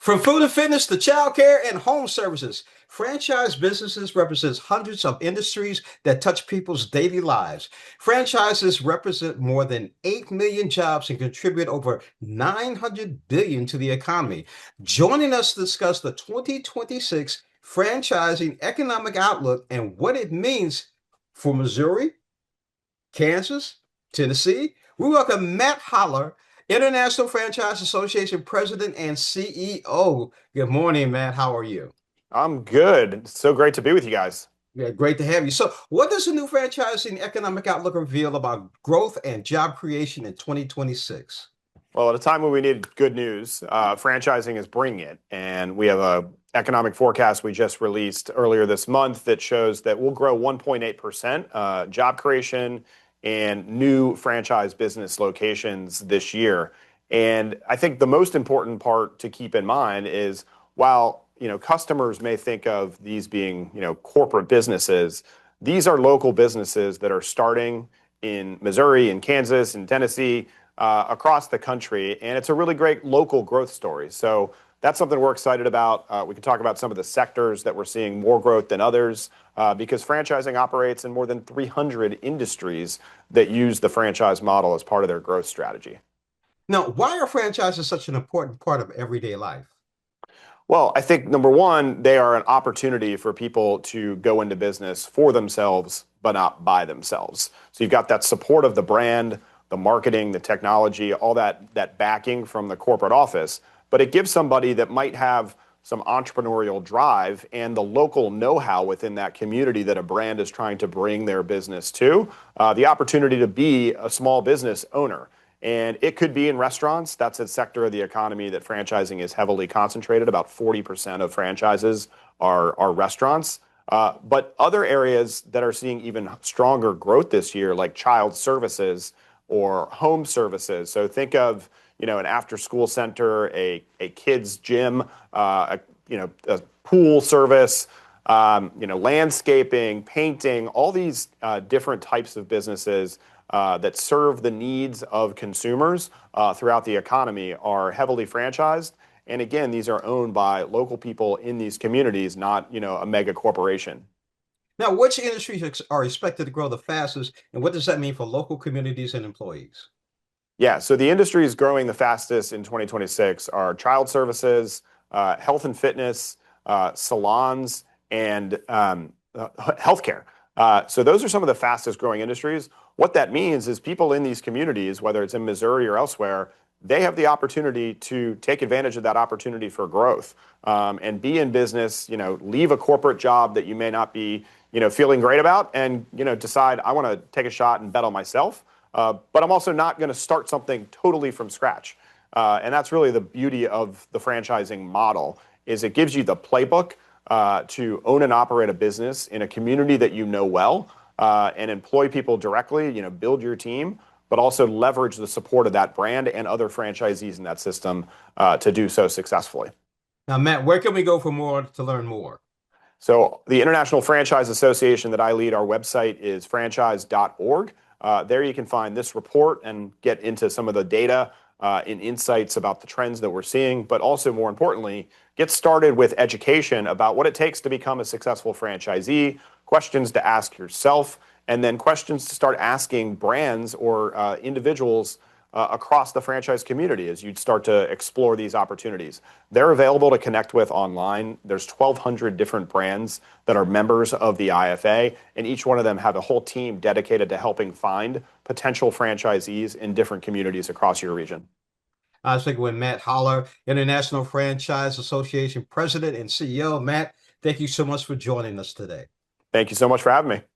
From food and fitness to childcare and home services, franchise businesses represents hundreds of industries that touch people's daily lives. Franchises represent more than 8 million jobs and contribute over 900 billion to the economy. Joining us to discuss the 2026 franchising economic outlook and what it means for Missouri, Kansas, Tennessee, we welcome Matt Holler, International Franchise Association President and CEO. Good morning, Matt. How are you? I'm good. It's so great to be with you guys. Yeah, great to have you. So, what does the new franchising economic outlook reveal about growth and job creation in 2026? Well, at a time when we need good news, franchising is bringing it. And we have a economic forecast we just released earlier this month that shows that we'll grow 1.8% job creation and new franchise business locations this year. And I think the most important part to keep in mind is while customers may think of these being corporate businesses, these are local businesses that are starting in Missouri, in Kansas, in Tennessee, across the country, and it's a really great local growth story. So that's something we're excited about. We can talk about some of the sectors that we're seeing more growth than others, because franchising operates in more than 300 industries that use the franchise model as part of their growth strategy. Now, why are franchises such an important part of everyday life? Well, I think number one, they are an opportunity for people to go into business for themselves, but not by themselves. So you've got that support of the brand, the marketing, the technology, all that backing from the corporate office. But it gives somebody that might have some entrepreneurial drive and the local know-how within that community that a brand is trying to bring their business to, the opportunity to be a small business owner. And it could be in restaurants. That's a sector of the economy that franchising is heavily concentrated. About 40% of franchises are restaurants. But other areas that are seeing even stronger growth this year, like child services or home services. So think of an after-school center, a kids gym, a pool service, landscaping, painting, all these different types of businesses that serve the needs of consumers throughout the economy are heavily franchised. And again, these are owned by local people in these communities, not a mega corporation. Now, which industries are expected to grow the fastest, and what does that mean for local communities and employees? Yeah, so the industries growing the fastest in 2026 are child services, health and fitness, salons, and healthcare. So those are some of the fastest growing industries. What that means is people in these communities, whether it's in Missouri or elsewhere, they have the opportunity to take advantage of that opportunity for growth, and be in business, leave a corporate job that you may not be, feeling great about, and, decide I want to take a shot and bet on myself. But I'm also not going to start something totally from scratch. And that's really the beauty of the franchising model is it gives you the playbook to own and operate a business in a community that you know well, and employ people directly, build your team, but also leverage the support of that brand and other franchisees in that system to do so successfully. Now, Matt, where can we go for more to learn more? So the International Franchise Association that I lead, our website is franchise.org. There you can find this report and get into some of the data and insights about the trends that we're seeing, but also more importantly, get started with education about what it takes to become a successful franchisee, questions to ask yourself, and then questions to start asking brands or individuals across the franchise community as you'd start to explore these opportunities. They're available to connect with online. There's 1,200 different brands that are members of the IFA, and each one of them have a whole team dedicated to helping find potential franchisees in different communities across your region. I was speaking with Matt Holler, International Franchise Association President and CEO. Matt, thank you so much for joining us today. Thank you so much for having me.